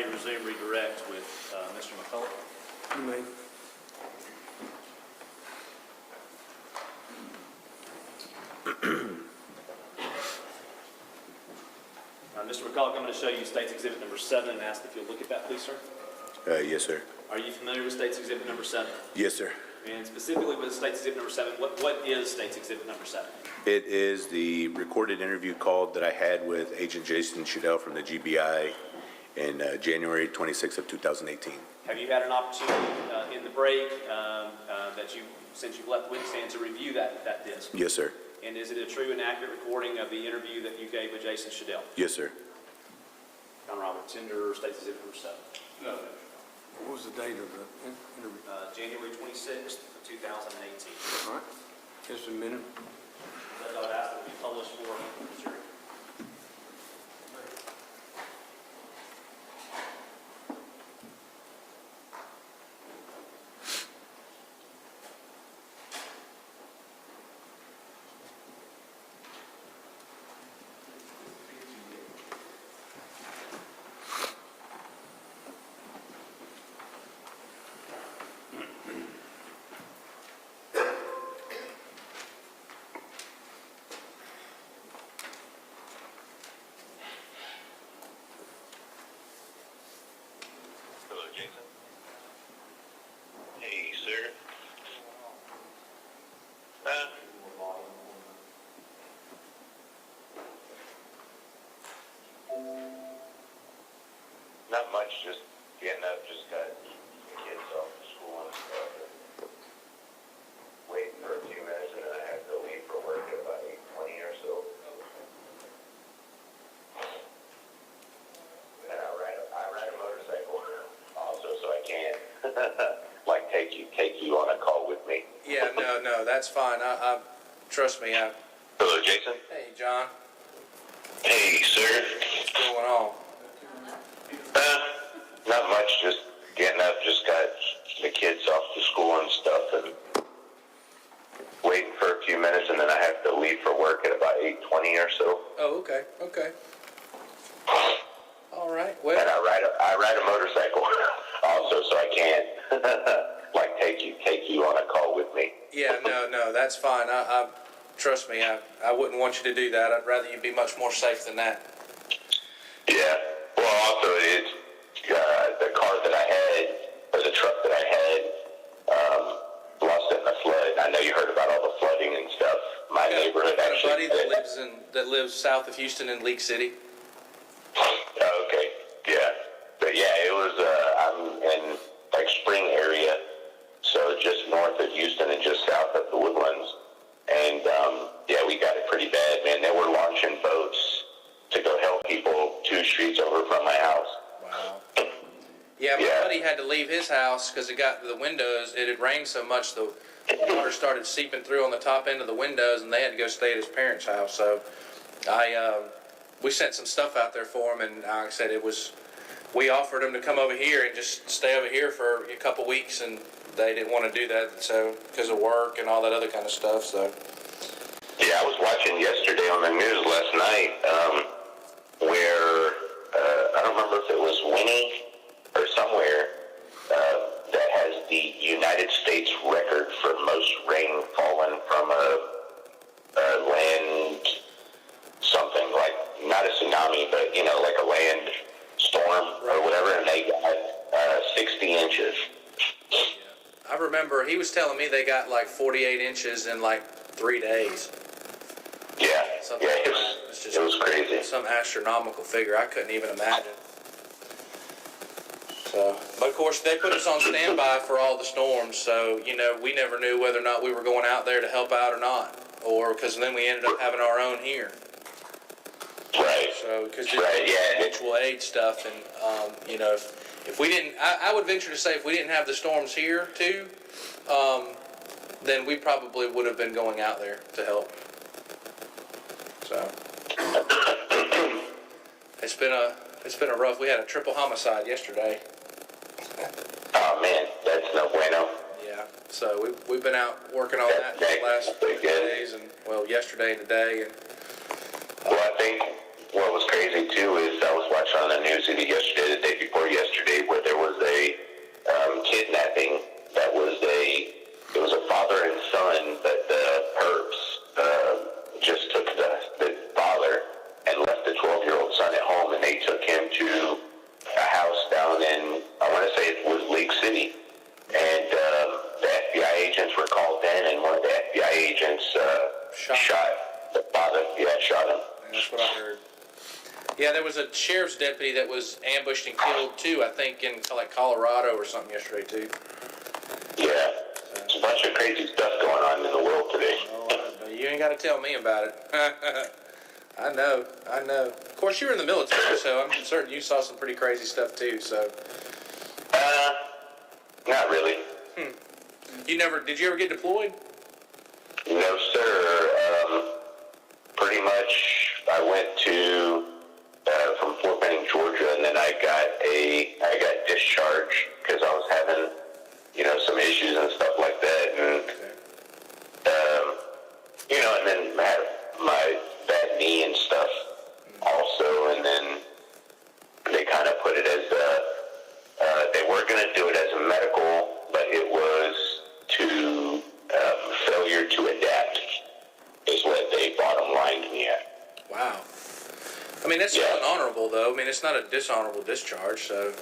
may resume redirect with Mr. McCullough. You may. Mr. McCullough, I'm going to show you State's Exhibit number 7 and ask if you'll look at that, please, sir. Yes, sir. Are you familiar with State's Exhibit number 7? Yes, sir. And specifically with State's Exhibit number 7, what is State's Exhibit number 7? It is the recorded interview call that I had with Agent Jason Shadell from the GBI in January 26th of 2018. Have you had an opportunity in the break since you've left the witness stand to review that disc? Yes, sir. And is it a true and accurate recording of the interview that you gave with Jason Shadell? Yes, sir. John Roberts, tender State's Exhibit number 7. No. What was the date of the interview? January 26th of 2018. All right. Just a minute. I would ask that it be published for the jury. Jason. Hey, sir. Not much, just getting up, just got the kids off to school and stuff. Waiting for a few minutes and then I have to leave for work at about 8:20 or so. And I ride a motorcycle also, so I can't like take you on a call with me. Yeah, no, that's fine. Trust me. Hello, Jason. Hey, John. Hey, sir. What's going on? Not much, just getting up, just got the kids off to school and stuff, and waiting for a few minutes, and then I have to leave for work at about 8:20 or so. Oh, okay. All right. Well, And I ride a motorcycle also, so I can't like take you on a call with me. yeah, no, that's fine. Trust me. I wouldn't want you to do that. I'd rather you be much more safe than that. Yeah. Well, also it's the car that I had, or the truck that I had, lost it in a flood. I know you heard about all the flooding and stuff. My neighborhood Got a actually. buddy that lives south of Houston in League City. Oh, okay. Yeah. But yeah, it was. I'm in like Spring area, so just north of Houston and just south of the Woodlands. And yeah, we got it pretty bad, man. They were launching boats to go help people 2 streets over from my house. Wow. Yeah, my buddy had to leave his house because it got to the windows. It had rained so much the water started seeping through on the top end of the windows, and they had to go stay at his parents' house. So we sent some stuff out there for him, and like I said, we offered him to come over here and just stay over here for a couple weeks, and they didn't want to do that, so because of work and all that other kind of stuff. So yeah, I was watching yesterday on the news last night where I don't remember if it was Winnie or somewhere that has the United States record for most rain fallen from a land something, like not a tsunami, but like a land storm or whatever, and they got 60 inches. I remember he was telling me they got like 48 inches in like 3 days. Yeah, Something yeah, like it that. It's just was crazy. Some astronomical figure I couldn't even imagine. So, but of course they put us on standby for all the storms, so we never knew whether or not we were going out there to help out or not, or because then we ended up having our own here. Right. So because yeah. mutual aid stuff, and if we didn't, I would venture to say if we didn't have the storms here too, then we probably would have been going out there to help. So it's been a rough. We had a triple homicide yesterday. Oh man, that's no bueno. Yeah. So we've been out working on that for the last few days, and yesterday and today. And well, I think what was crazy too is I was watching on the news either yesterday or the day before they took him to a house down in, I want to say it was Lake City. And the FBI agents were called in, and one of the FBI agents shot the father. Yeah, shot him. And that's what I heard. Yeah, there was a sheriff's deputy that was ambushed and killed too, I think in like Colorado or something yesterday too. Yeah. There's a bunch of crazy stuff going on in the world today. Oh, you ain't got to tell me about it. I know. Of course, you were in the military, so I'm certain you saw some pretty crazy stuff too. So. Not really. Did you ever get deployed? No, sir. Pretty much, I went to from Fort Benning, Georgia, and then I got discharged because I was having, some issues and stuff like that, and and then I had my bad knee and stuff also, and then they kind of put it as they were going to do it as a medical, but it was to failure to adapt is what they bottom lined me at. Wow. I mean, that's still honorable, though. I mean, it's not a dishonorable discharge, so.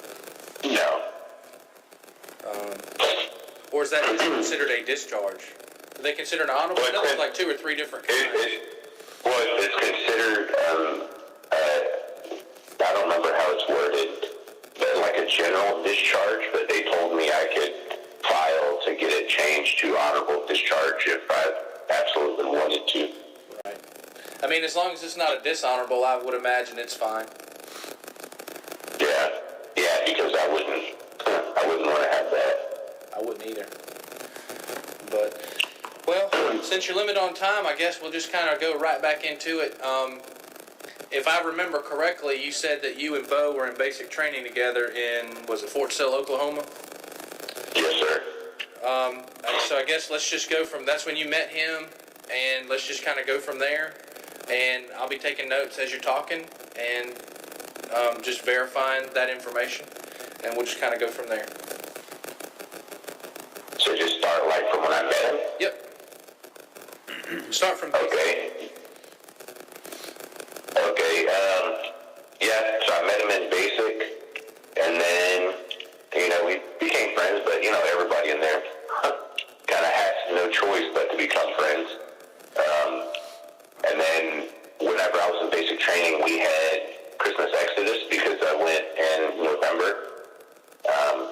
No. Or is that considered a discharge? Do they consider an honorable? I know there's like 2 or 3 different kinds. It's considered, I don't remember how it's worded, but like a general discharge, but they told me I could file to get it changed to honorable discharge if I absolutely wanted to. Right. I mean, as long as it's not a dishonorable, I would imagine it's fine. Yeah, because I wouldn't want to have that. I wouldn't either. But, well, since you're limited on time, I guess we'll just kind of go right back into it. If I remember correctly, you said that you and Bo were in basic training together in, was it Fort Sill, Oklahoma? Yes, sir. So I guess let's just go from, that's when you met him, and let's just kind of go from there. And I'll be taking notes as you're talking, and just verifying that information, and we'll just kind of go from there. So just start like from when I met him? Yep. Start from basic. Okay, so I met him in basic, and then, we became friends, but, everybody in there kind of has no choice but to become friends. And then whenever I was in basic training, we had Christmas Exodus because I went in November.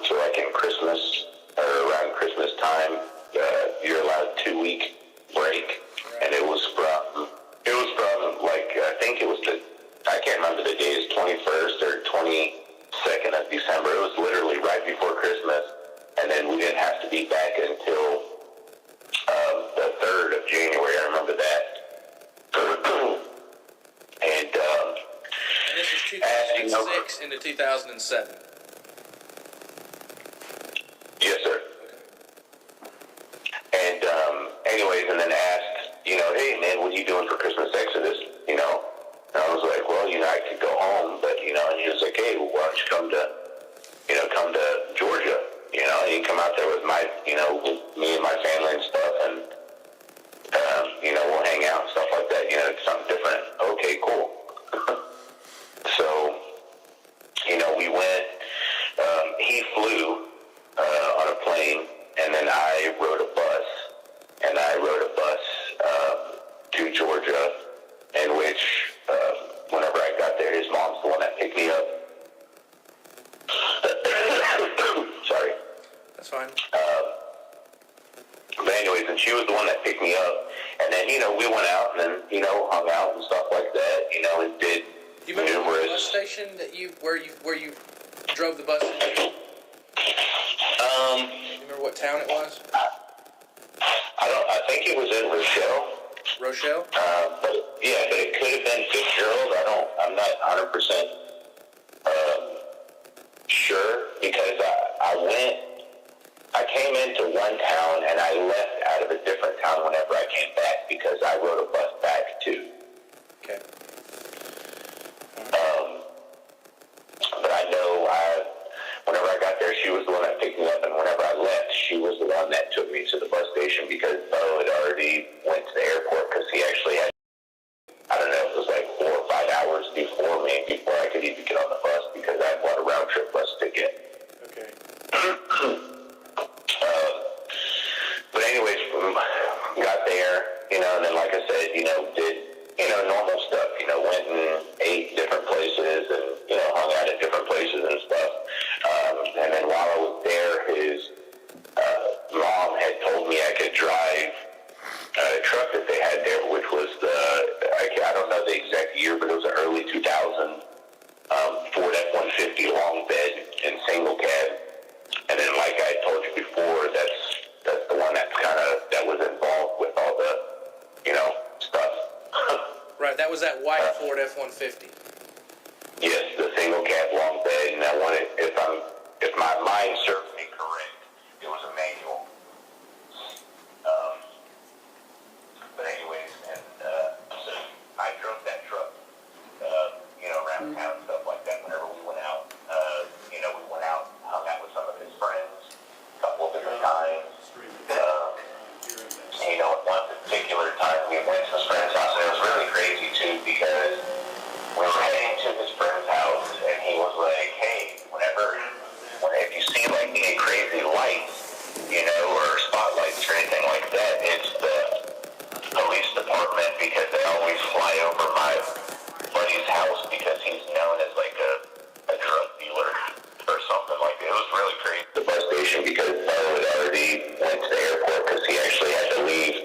So like in Christmas, or around Christmas time, you're allowed a 2-week break. And it was from like, I think it was I can't remember the day, it was 21st or 22nd of December. It was literally right before Christmas. And then we didn't have to be back until the 3rd of January. I remember that. And this is 2006 into 2007. Yes, sir. And anyways, and then asked, hey man, what are you doing for Christmas Exodus? And I was like, well, I could go home, but and he was like, hey, well, why don't you come to Georgia? And you come out there with my, with me and my family and stuff, and we'll hang out and stuff like that. It's something different. Okay, cool. So, we went. He flew on a plane, and then I rode a bus, to Georgia, in which, whenever I got there, his mom's the one that picked me up. Sorry. That's fine. But anyways, and she was the one that picked me up, and then, we went out and then, hung out and stuff like that, and did Do you remember numerous... the bus station that where you drove the bus into? Do you remember what town it was? I think it was in Rochelle. Rochelle? But it could have been Fitzgerald. I'm not 100% sure, because I came into one town and I left out of a different town whenever I came back because I rode a bus back too. Okay. But I know whenever I got there, she was the one that picked me up, and whenever I left, she was the one that took me to the bus station because Bo had already went to the airport because he actually had, I don't know, it was like 4 or 5 hours before me, before I could could even get on the bus because I bought a round trip bus ticket. Okay. But anyways, got there, and then like I said, did, normal stuff, went and ate different places and, hung out at different places and stuff. And then while I was there, his mom had told me I could drive a truck that they had there, which was I don't know the exact year, but it was an early 2000 Ford F-150 long bed and single cab. And then, like I told you before, that's the one that was involved with all the, stuff. Right, that was that white Ford F-150. Yes, the single cab long bed, and I wanted, if my mind serves me correct, it was a manual. But anyways, and so I drove that truck, around town, stuff like that. Whenever we went out, we went out, hung out with some of his friends, a couple of different times. At one particular time, we went to his friend's house, and it was really crazy too because we were heading to his friend's house, and he was like, "Hey, if you see like any crazy lights, or spotlights or anything like that, it's the police department because they always fly over my buddy's house because he's known as like a drug dealer or something like that." It was really crazy. The bus station because Bo had already went to the airport because he actually had to leave.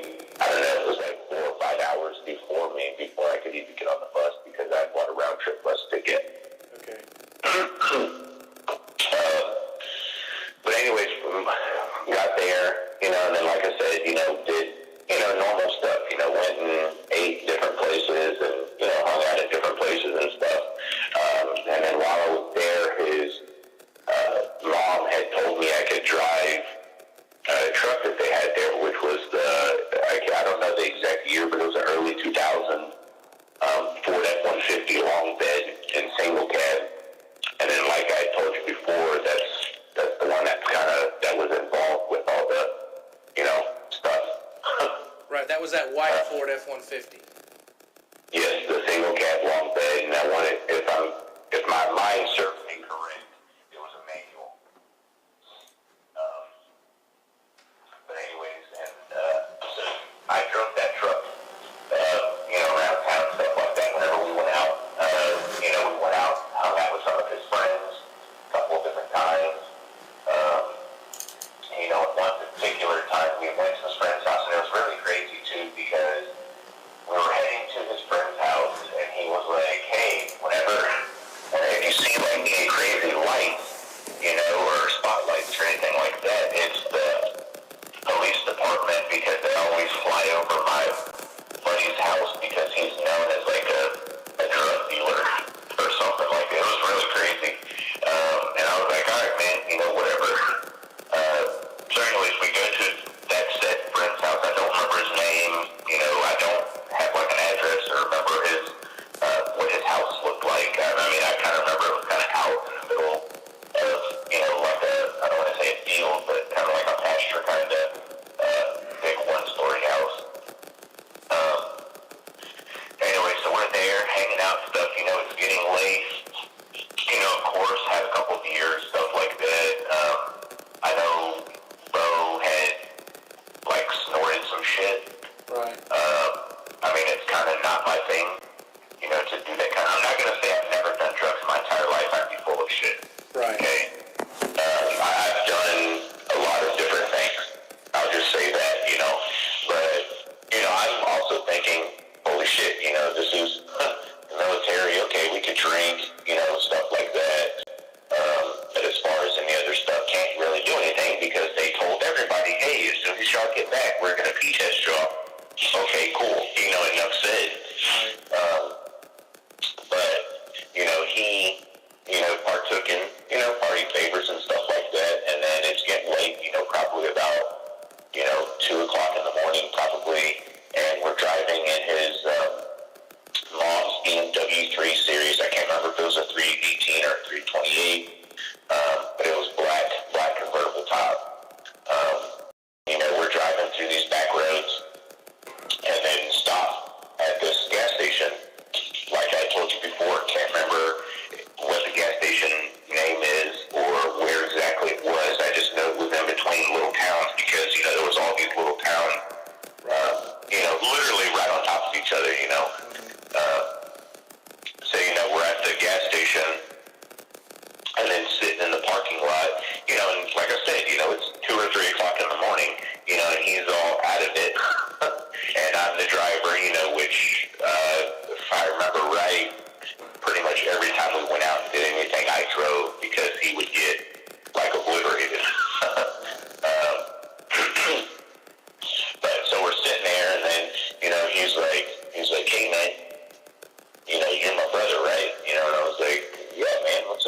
I don't know, it was like 4 or 5 hours before me, before I could even get on the bus because I bought a round trip bus ticket. Okay. But anyways, got there, and then like I said, did, normal stuff, went and ate different places and, hung out at different places and stuff. And then while I was there, his mom had told me I could drive a truck that they had there, which was I don't know the exact year, but it was an early 2000 Ford F-150 long bed and single cab. And then, like I told you before, that's the one that was involved with all the, stuff. Right, that was that white Ford F-150. Yes, the single cab long bed, and I wanted, if my mind serves me correct, it was a manual. But anyways, and so I drove that truck, around town, stuff like that. Whenever we went out, we went out, hung out with some of his friends, a couple of different times. At one particular time, we went to his friend's house, and it was really crazy too because we were heading to his friend's house, and he was like, "Hey, if you see like any crazy lights, or spotlights or anything like that, it's the police department because they always fly over my buddy's house because he's known as like a drug dealer or something like that." It was really crazy. And I was like, "All right, man, whatever." So anyways, we go to that said friend's house. I don't remember his name. I don't have like an address or remember what his house looked like. I kind of remember it was kind of out in the middle of, like I don't want to say a field, but kind of like a pasture kind of big one-story house. Anyway, so we're there hanging out and stuff. It's getting late. Of course, had a couple beers, stuff like that. I know Bo had like snorted some shit. Right. It's kind of not my thing, to do that kind of. I'm not gonna say I've never done drugs in my entire life. I'd be full of shit. Right. Okay. I've done a lot of different things. I'll just say that, But I'm also thinking, holy shit, this is the military. Okay, we could drink, stuff like that. But as far as any other stuff, can't really do anything because they told everybody, hey, as soon as y'all get back, we're gonna P-test y'all. Okay, cool. Enough said. But he, partook in, party favors and stuff like that. And then it's getting late, probably about, 2 o'clock in the morning, probably. And we're driving in his mom's BMW 3 Series. I can't remember if it was a 318 or a 328. But it was black convertible top. We're driving through these back roads and then stop at this gas station. Like I told you before, can't remember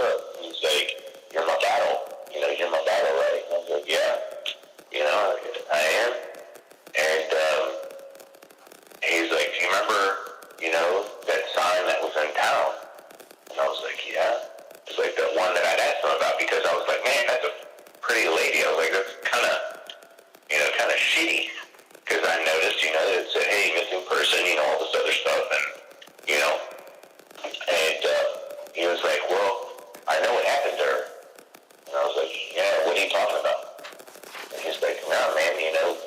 up? And he's like, you're my battle. You're my battle, right? And I was like, yeah. I am. And he's like, do you remember, that sign that was in town? And I was like, yeah. It's like the one that I'd asked him about, because I was like, man, that's a pretty lady. I was like, that's kind of shitty. Because I noticed, that it said, hey, missing person, all this other stuff. And, he was like, well, I know what happened to her. And I was like, yeah, what are you talking about? And he's like, no, man,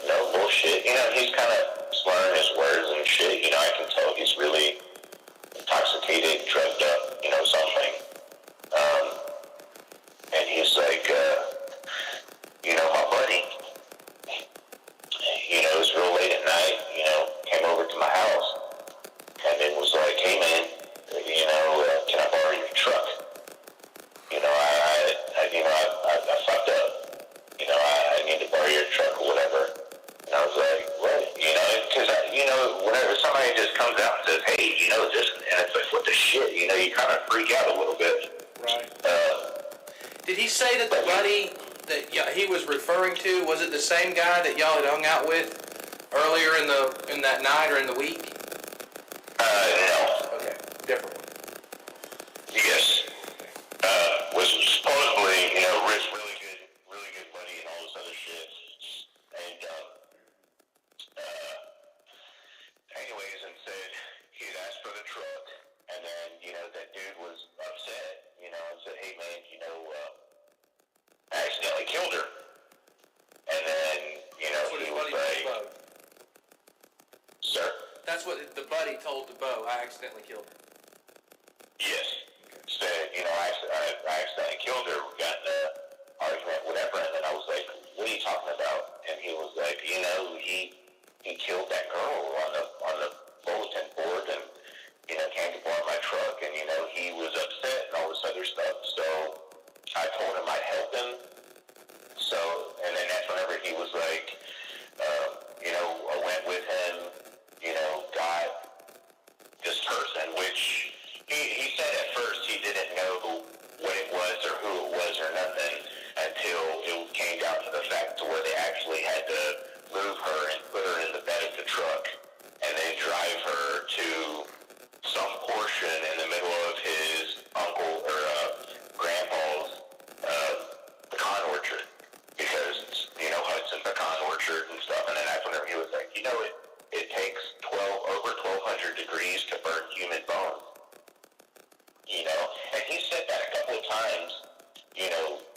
no bullshit. He's kind of slurring his words and shit. I can tell he's really intoxicated, drugged up, something. And he's like, my buddy, it was real late at night, came over to my house and it was like, hey man, can I borrow your truck? I fucked up. I need to borrow your truck or whatever. And I was like, what? Because, whenever somebody just comes out and says, hey, this, and it's like, what the shit? You kind of freak out a little bit. Right. Did he say that the buddy that he was referring to, was it the same guy that y'all had hung out with earlier in that night or in the week? No. Okay, different one. Yes. Was supposedly, Rich, really good buddy and all this other shit. And, anyways, and said he'd asked for the truck, and then, that dude was upset, and said, hey man, I accidentally killed her. And then, That's what he his was buddy like, told Bo. sir? That's what the buddy told to Bo. I accidentally killed her. Yes. Said, I accidentally killed her. We got in an argument, whatever. And then I was like, what are you talking about? And he was like, he killed that girl on the bulletin board and, came to borrow my truck. And, he was upset and all this other stuff. So I told him I'd help him. So, and then that's whenever he was like, I went with him, got this person, which he said at first he didn't know what it was or who it was or nothing until it came down to the fact to where they actually had to move her and put her in the bed of the truck and then drive her to some portion in the middle of his uncle or grandpa's pecan orchard, because it's, Hudson pecan orchard and stuff. And then that's whenever he was like, it takes over 1,200 degrees to burn human bones. And he said that a couple of times,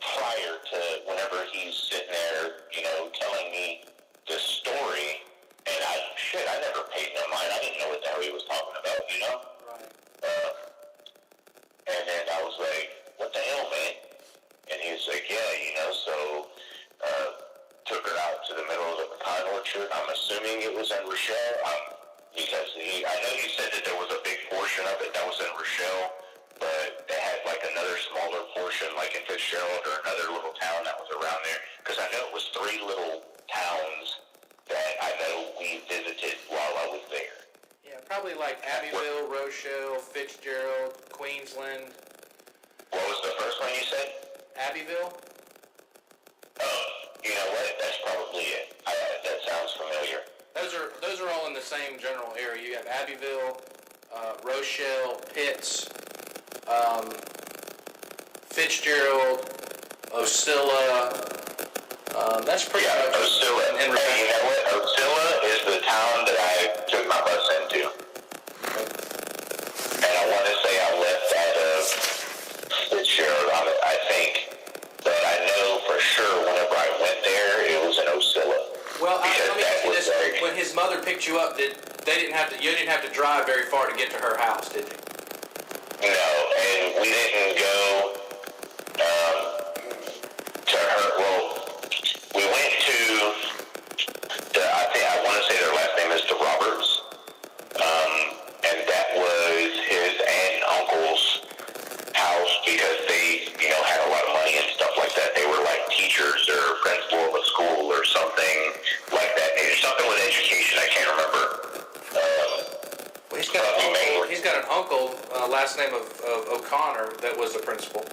prior to whenever he's sitting there, telling me this story. And I never paid no mind. I didn't know what the hell he was talking about, Right. And then I was like, what the hell, man? And he was like, yeah, so, took her out to the middle of the pecan orchard. I'm assuming it was in Rochelle, because I know he said that there was a big portion of it that was in Rochelle, but they had like another smaller portion, like in Fitzgerald or another little town that was around there, because I know it was 3 little towns that I know we visited while I was there. Yeah, probably like Abbeville, Rochelle, Fitzgerald, Queensland. What was the first one you said? Abbeville? You know what? That's probably it. That sounds familiar. Those are all in the same general area. You have Abbeville, Rochelle, Pitts, Fitzgerald, Osceola. That's pretty much. Osceola. And Hey, you know what? Osceola is the town that I took my bus into. And I want to say I left out of Fitzgerald, I think. But I know for sure whenever I went there, it was in Osceola. Well, let Because me that ask you was this: like, when his mother picked you up, you didn't have to drive very far to get to her house, did you? no, and we didn't go to her. Well, we went to I want to say their last name is the Roberts, and that was his aunt and uncle's house, because they, had a lot of money and stuff like that. They were like teachers or principal of a school or something like that. Maybe something with education. I can't remember. Well, he's got an uncle, last name of O'Connor, that was the principal.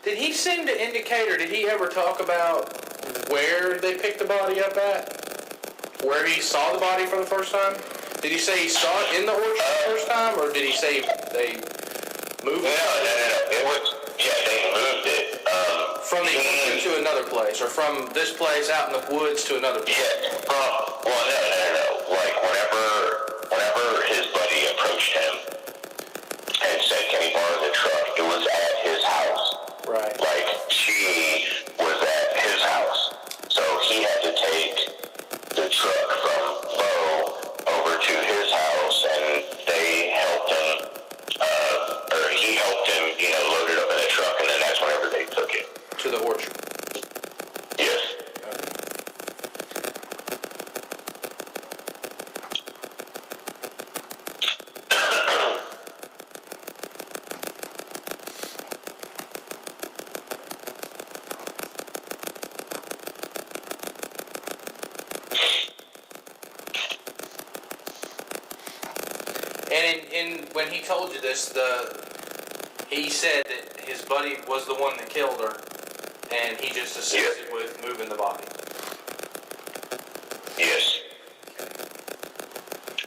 Did he seem to indicate, or did he ever talk about where they picked the body up at? Where he saw the body for the first time? Did he say he saw it in the orchard the first time, or did he say they moved it? No. It was, they moved it. From the orchard to another place, or from this place out in the woods to another place? Yeah, no. Like, whenever his buddy approached him and said, can he borrow the truck, it was at his house. Right. Like, she was at his house. So he had to take the truck from Bo over to his house, and they helped him, or he helped him, load it up in the truck, and then that's whenever they took it. To the orchard. Yes. And when he told you this, he said that his buddy was the one that killed her, and he just assisted with moving the body. Yes.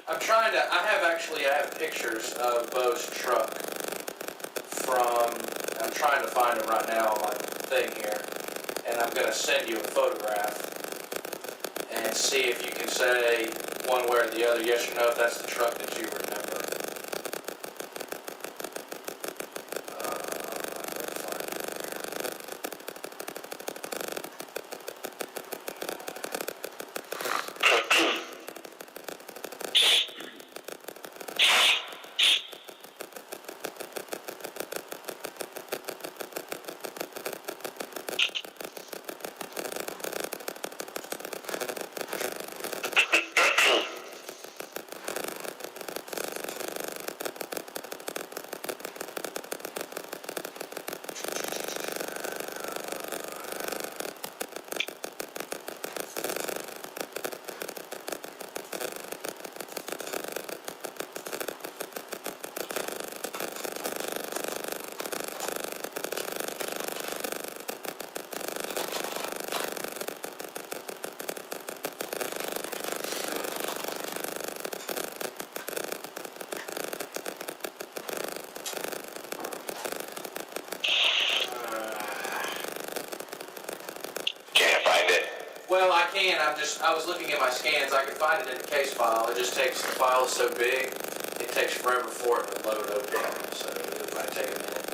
I have pictures of Bo's truck I'm trying to find them right now on my thing here, and I'm going to send you a photograph and see if you can say one way or the other, yes or no, if that's the truck that you remember. Well, I can. I was looking at my scans. I can find it in the case file. It just takes, the file is so big, it takes forever for it to load open. So it might take a minute.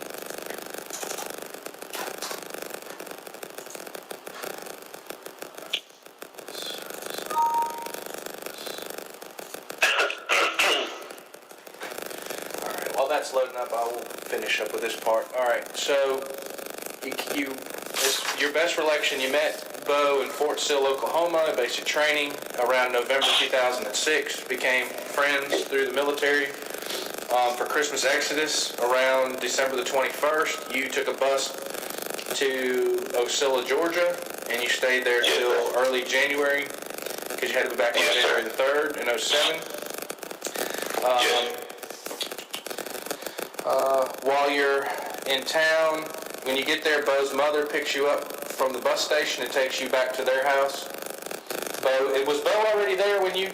All right. While that's loading up, I will finish up with this part. All right. So your best recollection, you met Bo in Fort Sill, Oklahoma, basic training around November 2006. Became friends through the military. For Christmas Exodus around December the 21st, you took a bus to Ocilla, Georgia, and you stayed there till early January because you had to be back on January the 3rd in 07. While you're in town, when you get there, Bo's mother picks you up from the bus station and takes you back to their house. Was Bo already there when you?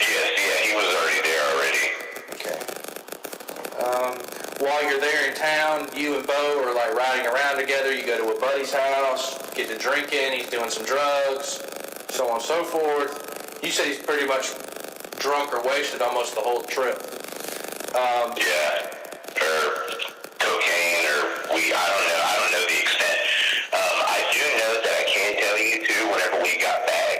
Yeah, he was already there already. Okay. While you're there in town, you and Bo are like riding around together. You go to a buddy's house, get to drinking. He's doing some drugs, so on and so forth. You said he's pretty much drunk or wasted almost the whole trip. Or cocaine or weed. I don't know the extent. I do know that I can tell you too, whenever we got back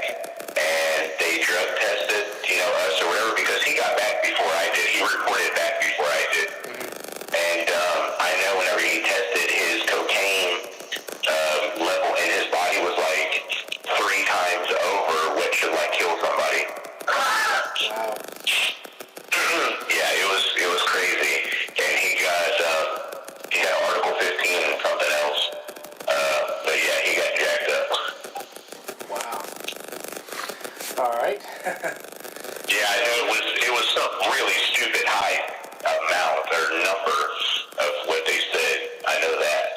and they drug tested, us or whatever, because he got back before I did. He reported back before I did. And I know whenever he tested, his cocaine level in his body was like 3 times over what should like kill somebody. Wow. Yeah, it was crazy. And he got Article 15 and something else. But yeah, he got jacked up. Wow. All right. Yeah, I know it was some really stupid high amount or number of what they said. I know that.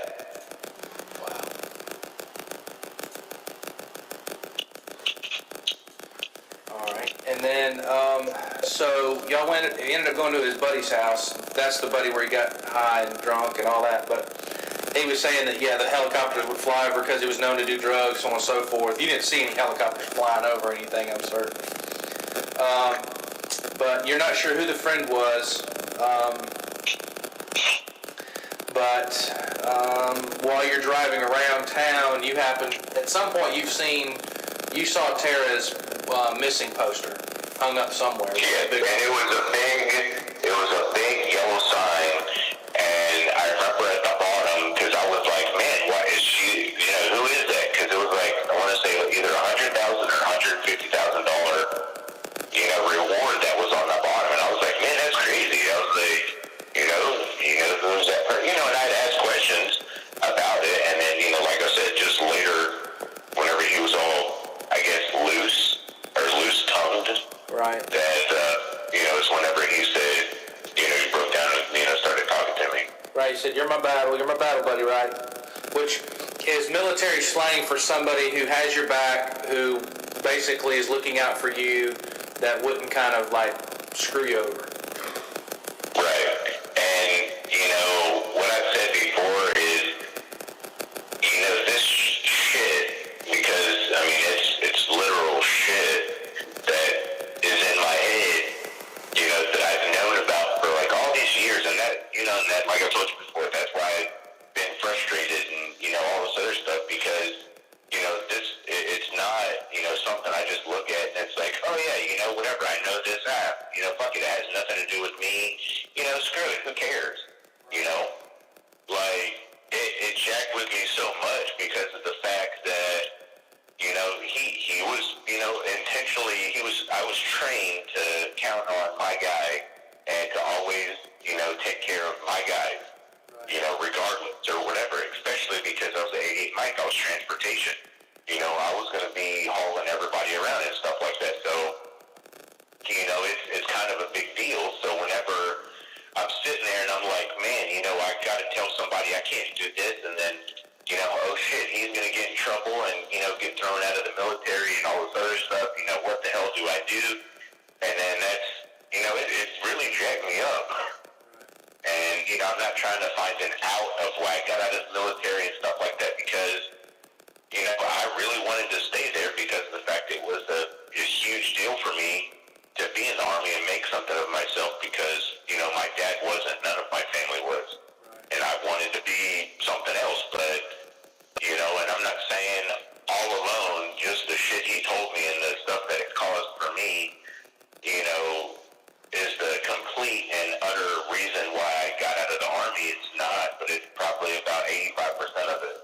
So y'all he ended up going to his buddy's house. That's the buddy where he got high and drunk and all that. But he was saying that, yeah, the helicopters would fly over because he was known to do drugs, so on and so forth. You didn't see any helicopters flying over or anything, I'm certain. But you're not sure who the friend was. But while you're driving around town, at some point you saw Tara's missing poster hung up somewhere. Yeah, and it was a big yellow sign, and I remember at the bottom, because I was like, man, what is she, who is that? Because it was like, I want to say either $100,000 or $150,000, reward that was on the bottom, and I was like, man, that's crazy. I was like, who's that person? And I'd ask questions about it, and then, like I said, just later, whenever he was all, I guess, loose-tongued, right, that, is whenever he said, he broke down and, started talking to me. Right, he said, you're my battle buddy, right? Which is military slang for somebody who has your back, who basically is looking out for you, that wouldn't kind of like screw you over. Right. And, what I've said before is, this shit, because, I mean, it's literal shit that is in my head, that I've known about for like all these years, and that, and that, like I told you before, that's why I've been frustrated and, all this other stuff, because, it's not, something I just look at and it's like, oh yeah, whatever, I know this app, fuck it has nothing to do with me, screw it, who cares, like, it jacked with me so much because of the fact that, he was, intentionally, I was trained to count on my guy and to always, take care of my guys, regardless or whatever, especially because I was the 88 Mike, I was transportation. I was going to be hauling everybody around and stuff like that. So, it's kind of a big deal. So whenever I'm sitting there and I'm like, man, I got to tell somebody I can't do this, and then, oh shit, he's going to get in trouble and, get thrown out of the military and all this other stuff. What the hell do I do? And then that's, it really jacked me up. And, I'm not trying to find an out of why I got out of the military and stuff like that, because, I really wanted to stay there because of the fact it was a huge deal for me to be in the Army and make something of myself, because, my dad wasn't, none of my family was. And I wanted to be something else, but, and I'm not saying all alone, just the shit he told me and the stuff that it caused for me, is the complete and utter reason why I got out of the Army. It's not, but it's probably about 85% of it.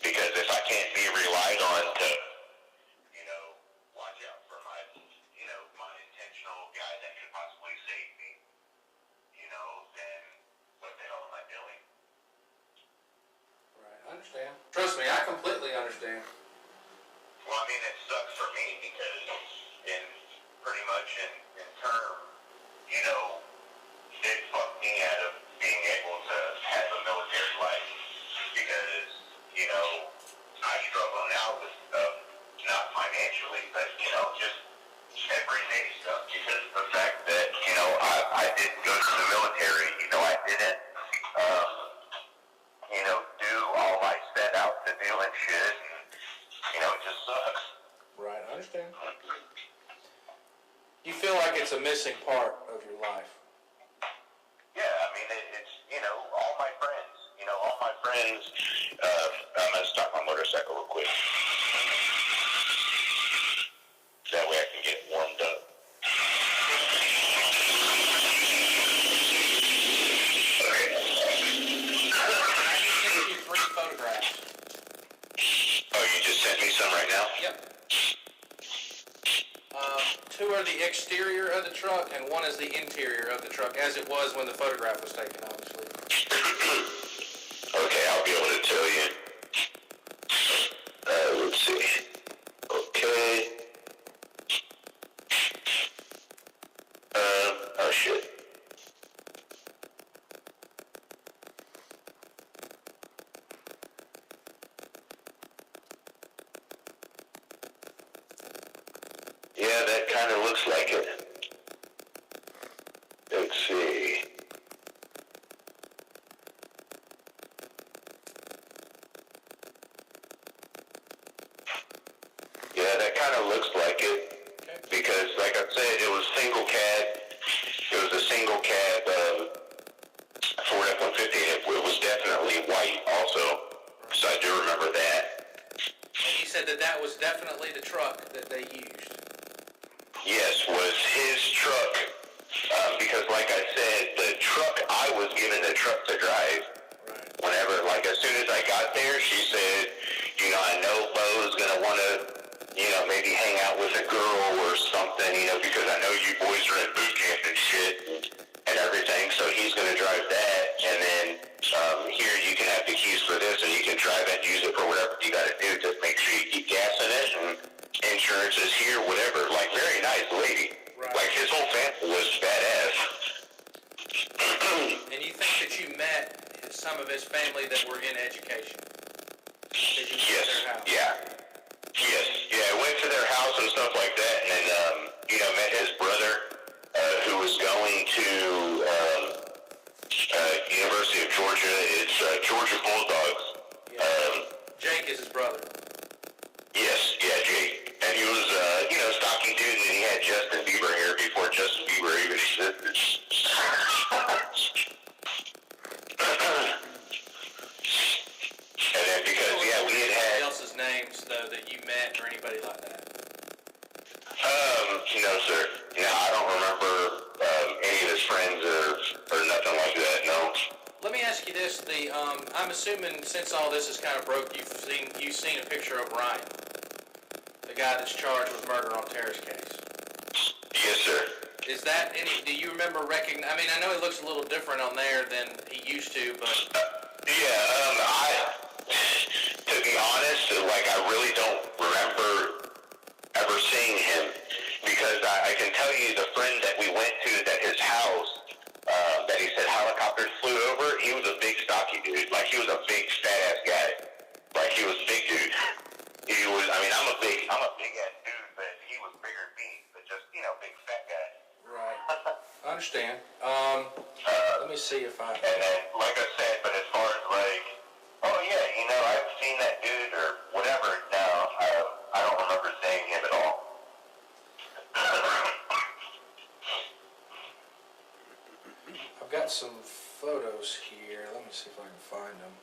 Because if I can't be relied on to, watch out for my, my intentional guy that could possibly save me, then what the hell am I doing? Right, I understand. Trust me, I completely understand. Well, I mean, it sucks for me because pretty much in term, it fucked me out of being able to have a military life, because, I struggle now with stuff, not financially, but, just everyday stuff, because of the fact that, I didn't go to the military, I didn't, do all I set out to do and shit, and, it just sucks. Right, I understand. You feel like it's a missing part of your life. Yeah, I mean, it's, all my friends, I'm going to stop my motorcycle real quick. That way I can get warmed up. Okay. I just sent you 3 photographs. Oh, you just sent me some right now? Yep. 2 are the exterior of the truck, and 1 is the interior of the truck, as it was when the photograph was taken, obviously. Okay, I'll be able to tell you. Let's see. Okay. Oh shit. Yeah, that kind of looks like it. that was definitely the truck that they used. Yes, was his truck. Because like I said, the truck, I was given the truck to drive. Whenever, like as soon as I got there, she said, I know Bo's going to want to, maybe hang out with a girl or something, because I know you boys are in boot camp and shit and everything, so he's going to drive that. And then here you can have the keys for this and you can drive it and use it for whatever you got to do. Just make sure you keep gas in it and insurance is here, whatever. Like, very nice lady. Right. Like, his whole family was badass. And you think that you met some of his family that were in education? Did you go to their house? Yeah. Yes, yeah, I went to their house and stuff like that, and then, met his brother, who was going to University of Georgia. It's Georgia Bulldogs. Yeah. Jake is his brother. Yes, yeah, Jake. And he was, stocky dude, and he had Justin Bieber hair before Justin Bieber even existed. And then because, we had Anybody else's names, though, that you met or anybody like that? No, sir. No, I don't remember any of his friends or nothing like that, no. Let me ask you this: I'm assuming since all this is kind of broke, you've seen a picture of Ryan, the guy that's charged with murder on Tara's case. Yes, sir. Is that any? Do you remember I mean, I know he looks a little different on there than he used to, but To be honest, I really don't remember ever seeing him, because I can tell you the friend that we went to at his house, that he said helicopters flew over, he was a big stocky dude. Like, he was a big fat ass guy. Like, he was a big dude. He was, I'm a big ass dude, but he was bigger than me, but just, big fat guy. right. I understand. Let me see if I. And then, like I said, but as far as oh yeah, I've seen that dude or whatever, no, I don't remember seeing him at all. I've got some photos here. Let me see if I can find them.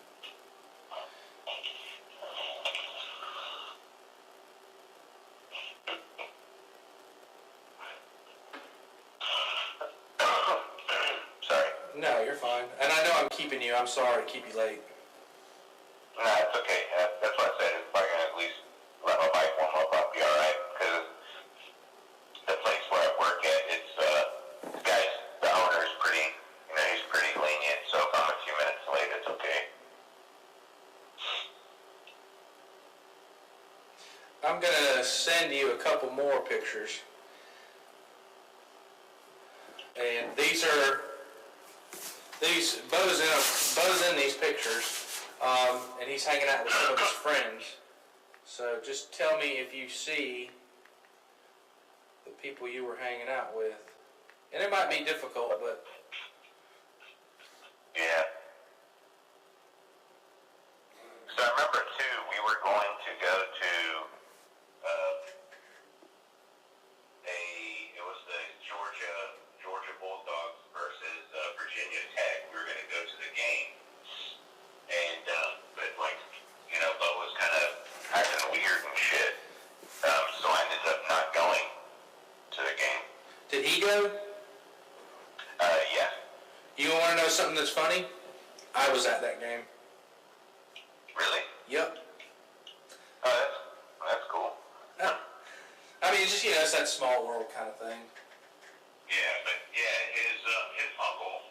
Sorry. No, you're fine. And I know I'm keeping you. I'm sorry to keep you late. No, it's okay. That's what I said. If I can at least let my bike warm up, I'll be alright. Because the place where I work at, it's, the owner is pretty, he's pretty lenient. So if I'm a few minutes late, it's okay. I'm gonna send you a couple more pictures. And Bo's in these pictures. And he's hanging out with some of his friends. So just tell me if you see the people you were hanging out with. And it might be difficult, but Yeah. So I remember too, we were going to go to it was the Georgia Bulldogs versus Virginia Tech. We were going to go to the game, and but Bo was kind of acting weird and shit. So I ended up not going to the game. did he go? Yeah. You want to know something that's funny? I was at that game. Really? Yep. Oh, that's cool. I mean, it's just, it's that small world kind of thing. Yeah, but his uncle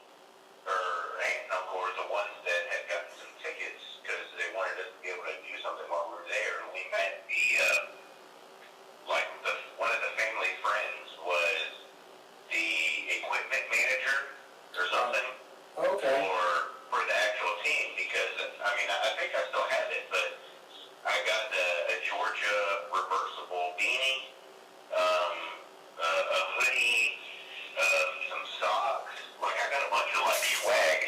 or aunt and uncle were the ones that had gotten some tickets because they wanted us to be able to do something while we were there. And we met one of the family friends was the equipment manager or something. Okay. For the actual team, because I think I still have it, but I got a Georgia reversible beanie, a hoodie, some socks. I got a bunch of swag.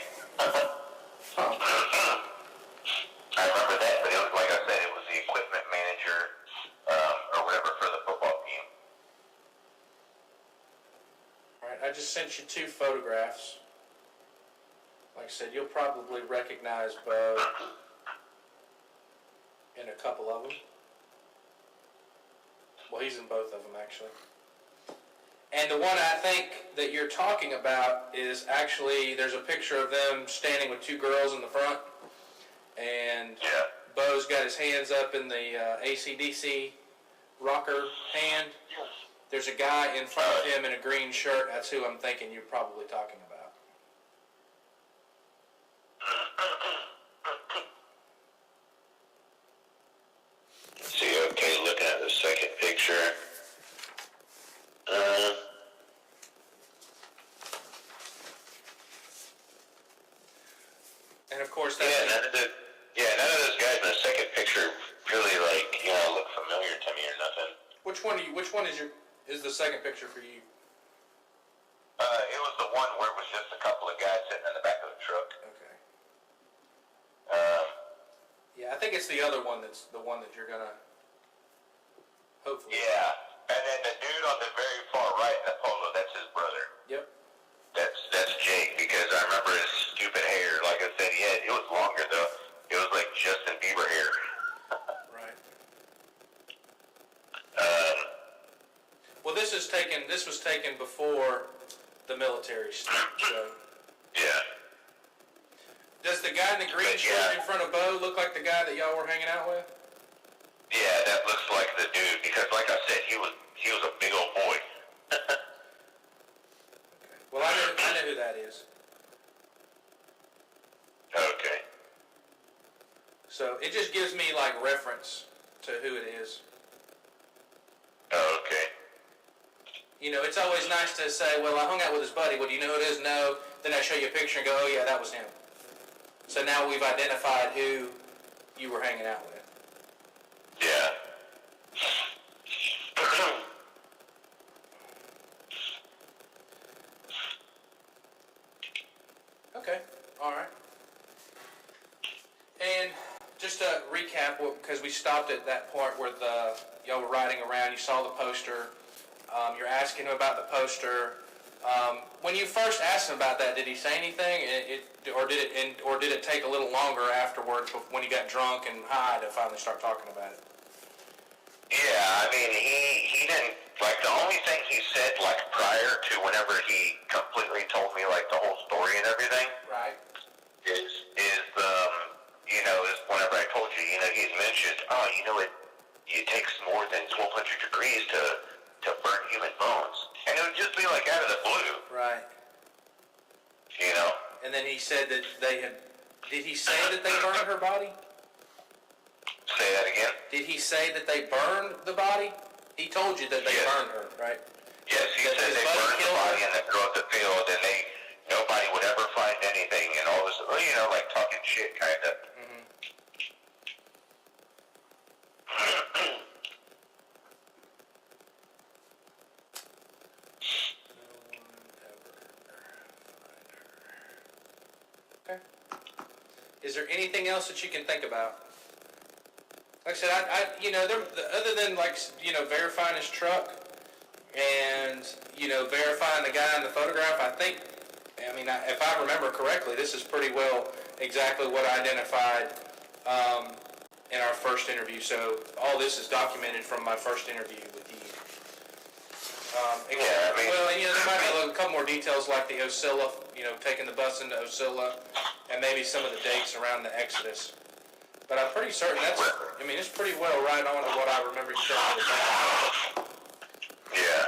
I remember that, but it was like I said, it was the equipment manager or whatever for the football team. All right, I just sent you 2 photographs. Like I said, you'll probably recognize Bo in a couple of them. Well, he's in both of them, actually. And the one I think that you're talking about is actually, there's a picture of them standing with two girls in the front. And Yeah. Bo's got his hands up in the AC/DC rocker hand. There's a guy in front of him in a green shirt. That's who I'm thinking you're probably talking about. Let's see, okay, looking at the second picture. And of course, None of those guys in the second picture really look familiar to me or nothing. Which one is the second picture for you? It was the one where it was just a couple of guys sitting in the back of the truck. Okay. Yeah, I think it's the other one that's the one that you're gonna hopefully. Yeah, and then the dude on the very far right in the polo, that's his brother. Yep. That's Jake, because I remember his stupid hair. Like I said, it was longer though. It was like Justin Bieber hair. Right. Well, this was taken before the military stuff. So. Yeah. Does the guy in the green shirt in front of Bo look like the guy that y'all were hanging out with? Yeah, that looks like the dude, because like I said, he was a big old boy. Well, I know who that is. Okay. So it just gives me like reference to who it is. Okay. You know, it's always nice to say, well, I hung out with his buddy. Well, do you know who it is? No. Then I show you a picture and go, oh yeah, that was him. So now we've identified who you were hanging out with. Yeah. Okay, all right. And just to recap, because we stopped at that point where y'all were riding around, you saw the poster, you're asking him about the poster. When you first asked him about that, did he say anything, or did it take a little longer afterwards when he got drunk and high to finally start talking about it? Yeah, I mean, he didn't, like, the only thing he said, like, prior to whenever he completely told me, like, the whole story and everything, Right. is whenever I told you, he had mentioned, it takes more than 1,200 degrees to burn human bones. And it would just be, like, out of the blue. Right. And then he said that did he say that they burned her body? Say that again? Did he say that they burned the body? He told you that they burned her, right? Yes, he said they burned the body and then threw up the field, and nobody would ever find anything, and all this, like talking shit, kind of. Mm-hmm. Okay. Is there anything else that you can think about? Like I said, other than verifying his truck and verifying the guy in the photograph, if I remember correctly, this is pretty well exactly what I identified in our first interview. So all this is documented from my first interview with you. There might be a couple more details like the Osceola, taking the bus into Osceola, and maybe some of the dates around the Exodus. But I'm pretty certain it's pretty well right on to what I remember you saying. Yeah.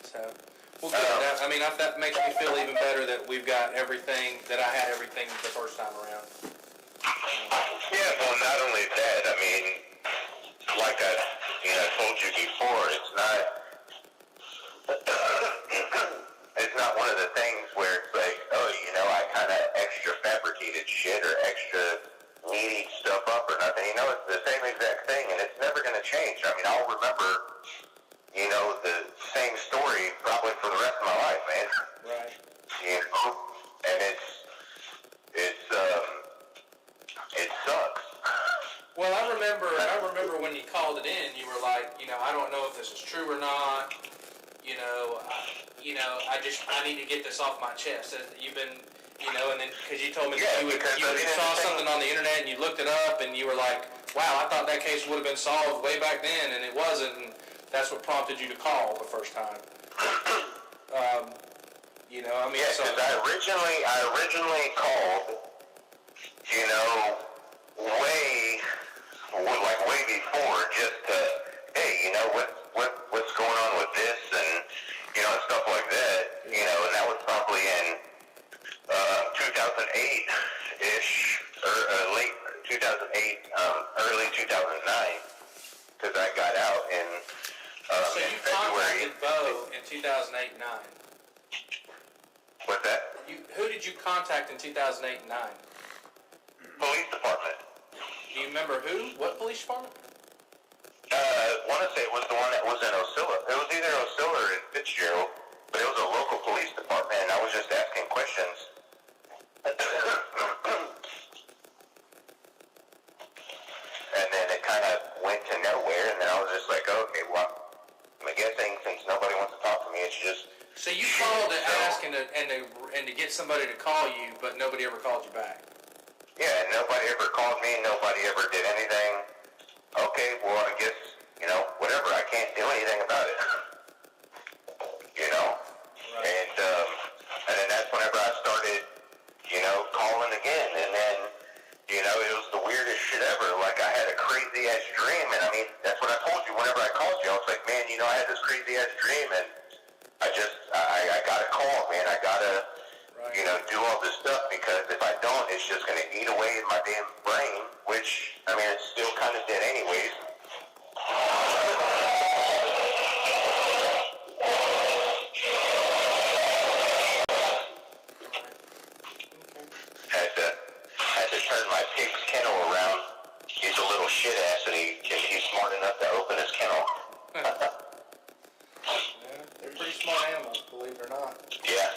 So, well, good. That makes me feel even better that we've got everything, that I had everything the first time around. Yeah, well, not only that, like I told you before, it's not one of the things where it's like, I kind of extra fabricated shit or extra needing stuff up or nothing. It's the same exact thing, and it's never going to change. I'll remember, the same story probably for the rest of my life, man. Right. And it sucks. Well, I remember when you called it in, you were like, I don't know if this is true or not. I need to get this off my chest. You've been, and then because you told me that you saw something on the internet and you looked it up and you were like, wow, I thought that case would have been solved way back then, and it wasn't. And that's what prompted you to call the first time. You know, I mean, Yeah, so, because I originally called, you know, way before, just to, hey, you know, what's going on with this, and, you know, stuff like that, you know, and that was probably in 2008-ish, or late 2008, early 2009, because I got out in so you February. contacted Bo in 2008 and 9. What's that? Who did you contact in 2008 and 9? Police department. Do you remember who? What police department? I want to say it was the one that was in Osceola. It was either Osceola or in Fitzgerald, but it was a local police department, and I was just asking questions. And then it kind of went to nowhere, and then I was just like, okay, well, I'm guessing since nobody wants to talk to me, it's just... So you called to ask and to get somebody to call you, but nobody ever called you back. Yeah, nobody ever called me, nobody ever did anything. Okay, well, I guess, you know, whatever, I can't do anything about it. You know? Right. And then that's whenever I started, you know, calling again, and then, you know, it was the weirdest shit ever. Like, I had a crazy-ass dream, and I mean, that's what I told you whenever I called you. I was like, man, you know, I had this crazy-ass dream, and I gotta call, man. I gotta, Right. you know, do all this stuff, because if I don't, it's just gonna eat away in my damn brain, which, I mean, it's still kind of dead anyways. Had to turn my pig's kennel around. He's a little shit ass, and he's smart enough to open his kennel. Yeah, they're pretty smart animals, believe it or not. Yeah,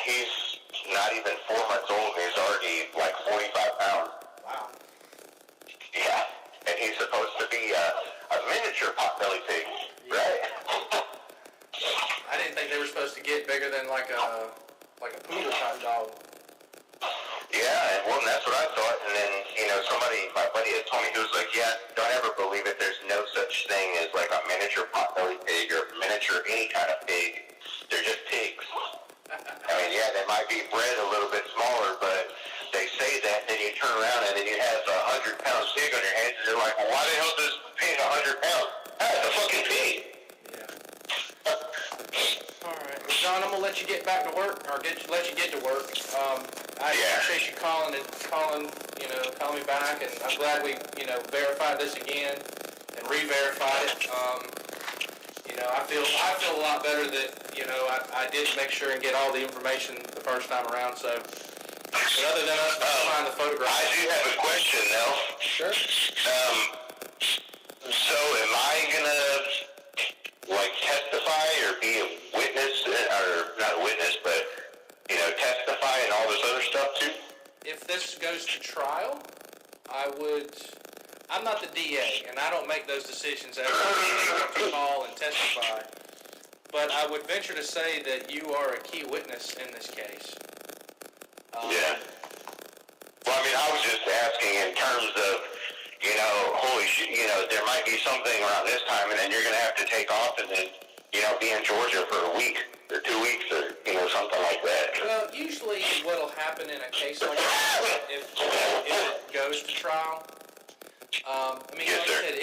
he's not even 4 months old, and he's already like 45 pounds. Wow. Yeah, and he's supposed to be a miniature potbelly pig, right? I didn't think they were supposed to get bigger than like a poodle type dog. Yeah, and well, that's what I thought. And then, you know, my buddy had told me, he was like, yeah, don't ever believe it. There's no such thing as like a miniature potbelly pig or miniature any kind of pig. They're just pigs. I mean, yeah, they might be bred a little bit smaller, but they say that, then you turn around and then you have a 100-pound pig on your hands, and you're like, well, why the hell does this pig 100 pounds? Ah, it's a fucking pig. Yeah. All right, well, John, I'm gonna let you get back to work, or let you get to work. I appreciate you calling, you know, calling me back, and I'm glad we, you know, verified this again and re-verified it. You know, I feel a lot better that, you know, I did make sure and get all the information the first time around. So, but other than us find the photograph, I do have a question, though. Sure. So am I gonna, like, testify or be a witness, or not a witness, but, you know, testify and all this other stuff, too? If this goes to trial, I'm not the DA, and I don't make those decisions as to call and testify. But I would venture to say that you are a key witness in this case. Yeah. Well, I mean, I was just asking in terms of, you know, holy shit, you know, there might be something around this time, and then you're going to have to take off and then, you know, be in Georgia for a week or 2 weeks or, you know, something like that. Well, usually what'll happen in a case like that, if it goes to trial, I mean, Yes, like I sir. said,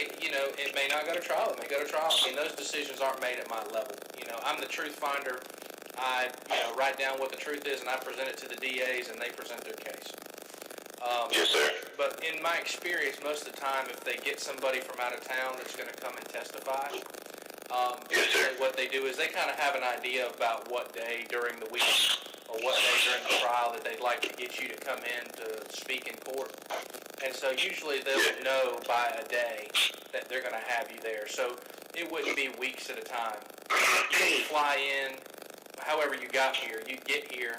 it may not go to trial, it may go to trial. I mean, those decisions aren't made at my level. You know, I'm the truth finder. I, you know, write down what the truth is, and I present it to the DAs, and they present their case. Yes, sir. But in my experience, most of the time, if they get somebody from out of town that's going to come and testify, Yes, sir. what they do is they kind of have an idea about what day during the week or what day during the trial that they'd like to get you to come in to speak in court. And so usually they would know by a day that they're going to have you there. So it wouldn't be weeks at a time. You would fly in, however you got here, you'd get here,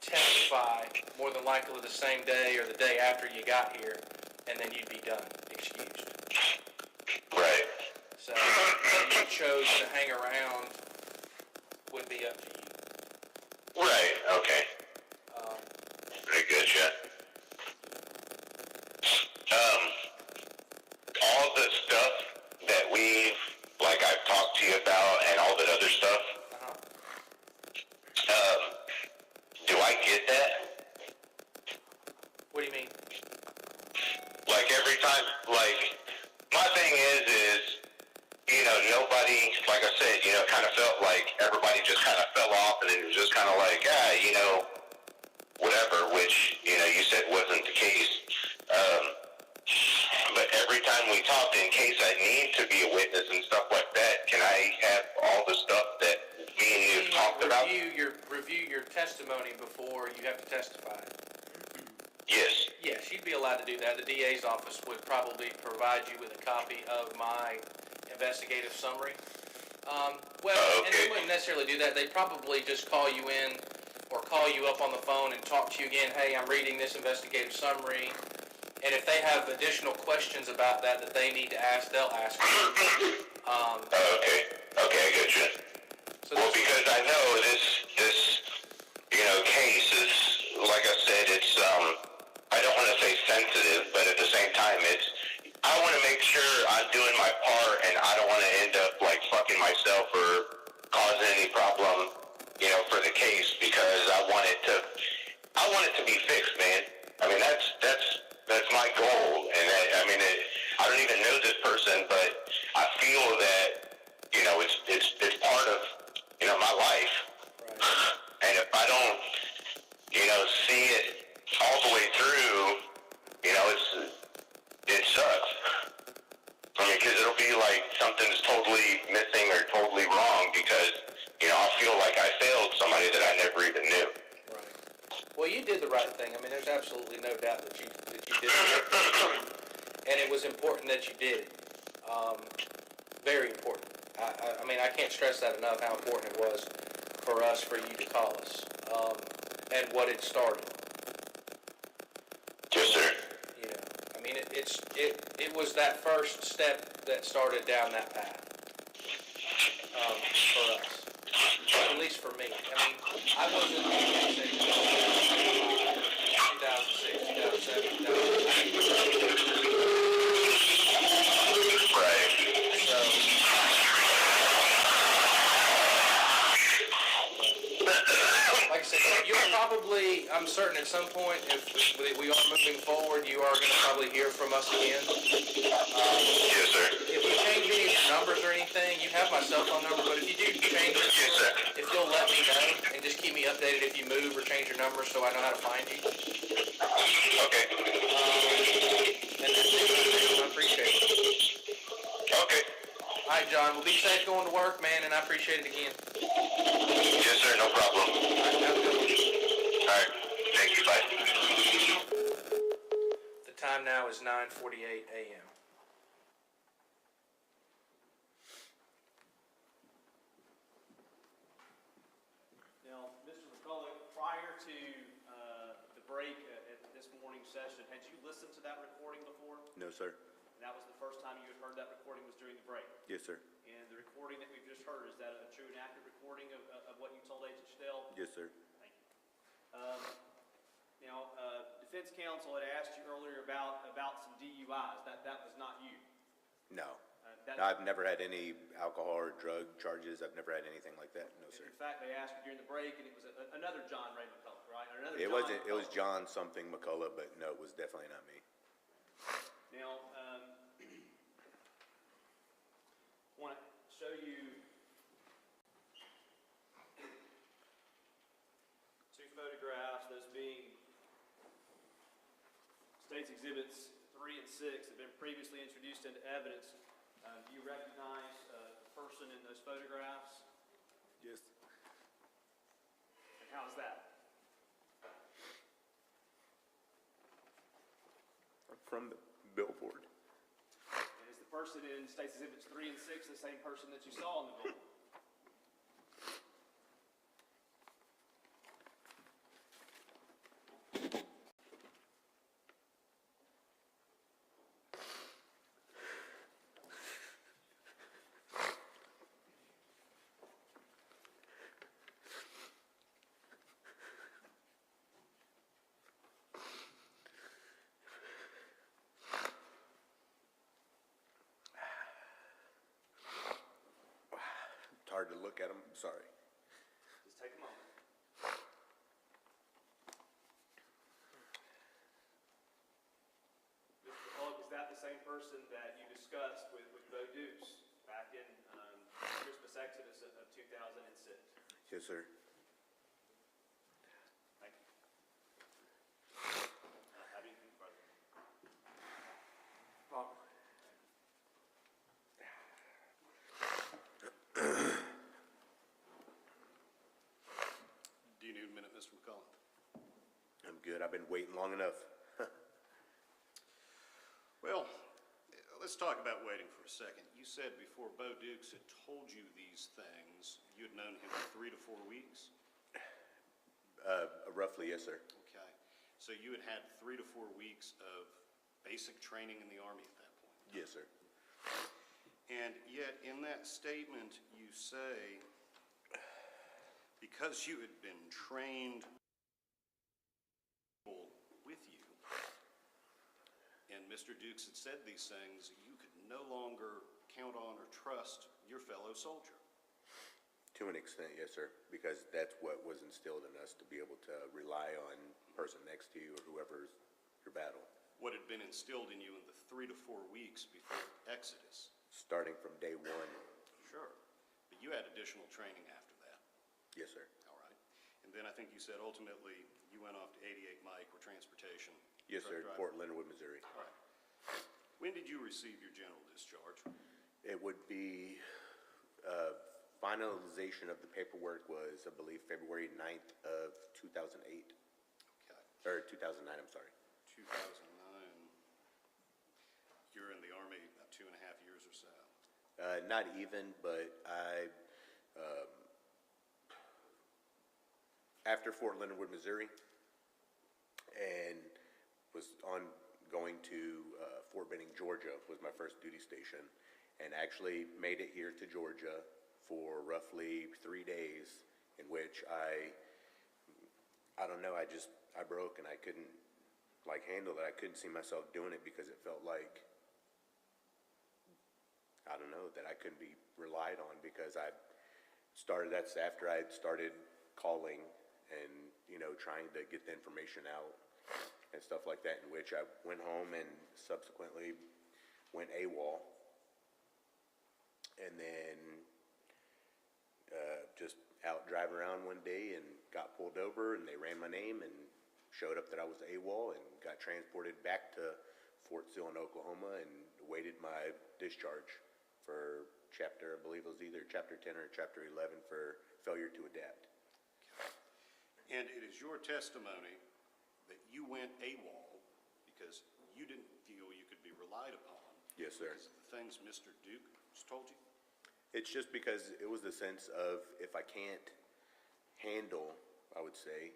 testify more than likely the same day or the day after you got here, and then you'd be done, excused. Right. So if you chose to hang around would be up to you. Right, okay. Very good, yeah. All the stuff that we've felt like everybody just kind of fell off, and it was just kind of like, whatever, which, you said wasn't the case. But every time we talked, in case I need to be a witness and stuff like that, can I have all the stuff that me and you talked about? Review your testimony before you have to testify. Yes. Yes, you'd be allowed to do that. The DA's office would probably provide you with a copy of my investigative summary. And they wouldn't necessarily do that. They'd probably just call you in or call you up on the phone and talk to you again. Hey, I'm reading this investigative summary. And if they have additional questions about that they need to ask, they'll ask you. Okay, I get you. So well, because I know this case is, like I said, it's, I don't want to say sensitive, but at the same time, I want to make sure I'm doing my part, and I don't want to end up like fucking myself or causing any problem, for the case, because I want it to be fixed, man. I mean, that's my goal, and I don't even know this person, but I feel that, it's part of, my life. Right. And if I don't, see it all the way through, it sucks. Because it'll be like something's totally missing or totally wrong because, I feel like I failed somebody that I never even knew. Right. Well, you did the right thing. I mean, there's absolutely no doubt that you did the right thing. And it was important that you did it. Very important. I can't stress that enough, how important it was for you to call us, and what it started. Yes, sir. It was that first step that started down that path, for us. At least for me. I wasn't in the 2006, 2007, 2008. Right. Like I said, you'll probably, I'm certain at some point, if we are moving forward, you are going to probably hear from us again. Yes, sir. If you change any of your numbers or anything, you have my cell phone number, but if you do change it, Yes, sir. if you'll let me know, and just keep me updated if you move or change your number so I know how to find you. Okay. And that's it. I appreciate it. Okay. All right, John, well, be safe going to work, man, and I appreciate it again. Yes, sir. No problem. All right, have a good one. All right. Thank you. Bye. The time now is 9:48 a.m. Now, Mr. McCullough, prior to the break at this morning's session, had you listened to that recording before? No, sir. And that was the first time you had heard that recording was during the break? Yes, sir. And the recording that we've just heard, is that a true and accurate recording of what you told Agent Stell? Yes, sir. Thank you. Now, defense counsel had asked you earlier about some DUIs. That was not you. No. I've never had any alcohol or drug charges. I've never had anything like that. No, sir. In fact, they asked you during the break, and it was another John Ray McCullough, right? Or another It John wasn't. It was McCullough. John something McCullough, but no, it was definitely not me. Now, I want to show you two photographs, those being State's Exhibits 3 and 6 have been previously introduced into evidence. Do you recognize the person in those photographs? Yes. And how's that? From the billboard. And is the person in State's Exhibits 3 and 6 the same person that you saw on the billboard? It's hard to look at them. Sorry. Just take a moment. Mr. McCullough, is that the same person that you discussed with Bo Deuce back in Christmas Exodus of 2006? Yes, sir. Thank you. Have anything further? Do you need a minute, Mr. McCullough? I'm good. I've been waiting long enough. Well, let's talk about waiting for a second. You said before Bo Dukes had told you these things, you'd known him for 3 to 4 weeks? Roughly, yes, sir. Okay. So you had had 3 to 4 weeks of basic training in the Army at that point? Yes, sir. And yet, in that statement, you say, because you had been trained with you, and Mr. Dukes had said these things, you could no longer count on or trust your fellow soldier. To an extent, yes, sir, because that's what was instilled in us, to be able to rely on the person next to you or whoever's your battle. What had been instilled in you in the 3 to 4 weeks before Exodus. Starting from day one. Sure. But you had additional training after that. Yes, sir. All right. And then I think you said ultimately you went off to 88 Mike or transportation. Yes, truck sir, driver. Fort Leonard Wood, Missouri. All right. When did you receive your general discharge? It would be, finalization of the paperwork was, I believe, February 9th of 2008, Okay. or 2009, I'm sorry. 2009. You're in the Army about 2.5 years or so. Not even, but after Fort Leonard Wood, Missouri, and was going to Fort Benning, Georgia, was my first duty station, and actually made it here to Georgia for roughly 3 days, in which I don't know, I broke, and I couldn't handle it. I couldn't see myself doing it because it felt like, I don't know, that I couldn't be relied on, because that's after I had started calling and, trying to get the information out and stuff like that, in which I went home and subsequently went AWOL. And then just out driving around one day and got pulled over, and they ran my name and showed up that I was AWOL, and got transported back to Fort Sill in Oklahoma and awaited my discharge for I believe it was either Chapter 10 or Chapter 11 for failure to adapt. And it is your testimony that you went AWOL because you didn't feel you could be relied upon. Yes, sir. Because of the things Mr. Duke told you? It's just because it was the sense of, if I can't handle, I would say,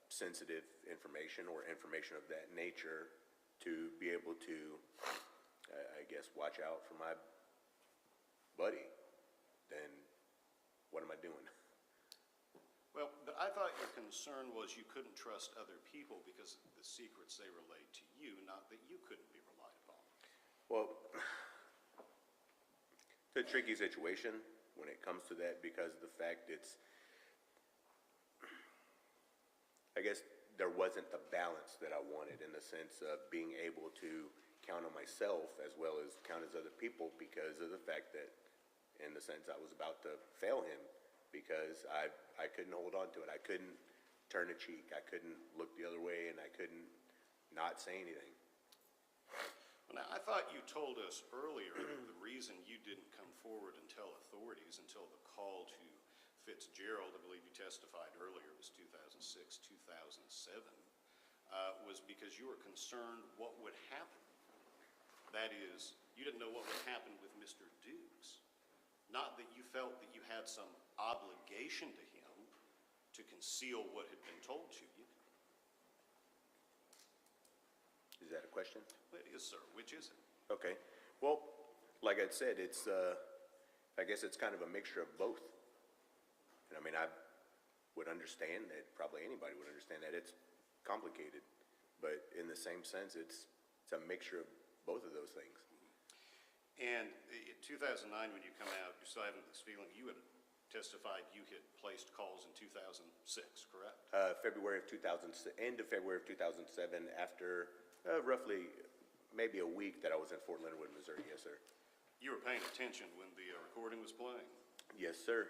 sensitive information or information of that nature, to be able to, I guess, watch out for my buddy, then what am I doing? Well, but I thought your concern was you couldn't trust other people because of the secrets they relayed to you, not that you couldn't be relied upon. Well, it's a tricky situation when it comes to that, because of the fact I guess there wasn't the balance that I wanted, in the sense of being able to count on myself as well as count as other people, because of the fact that, in the sense, I was about to fail him, because I couldn't hold on to it. I couldn't turn a cheek. I couldn't look the other way, and I couldn't not say anything. Well, now, I thought you told us earlier that the reason you didn't come forward and tell authorities until the call to Fitzgerald, I believe you testified earlier, it was 2006, 2007, was because you were concerned what would happen. That is, you didn't know what would happen with Mr. Dukes. Not that you felt that you had some obligation to him to conceal what had been told to you. Is that a question? Well, it is, sir. Which is it? Okay. Well, like I said, it's, I guess it's kind of a mixture of both. And I mean, I would understand that, probably anybody would understand that it's complicated, but in the same sense, it's a mixture of both of those things. And in 2009, when you come out, you're still having this feeling, you had testified you had placed calls in 2006, correct? End of February of 2007, after roughly maybe a week that I was in Fort Leonard Wood, Missouri. Yes, sir. You were paying attention when the recording was playing? Yes, sir.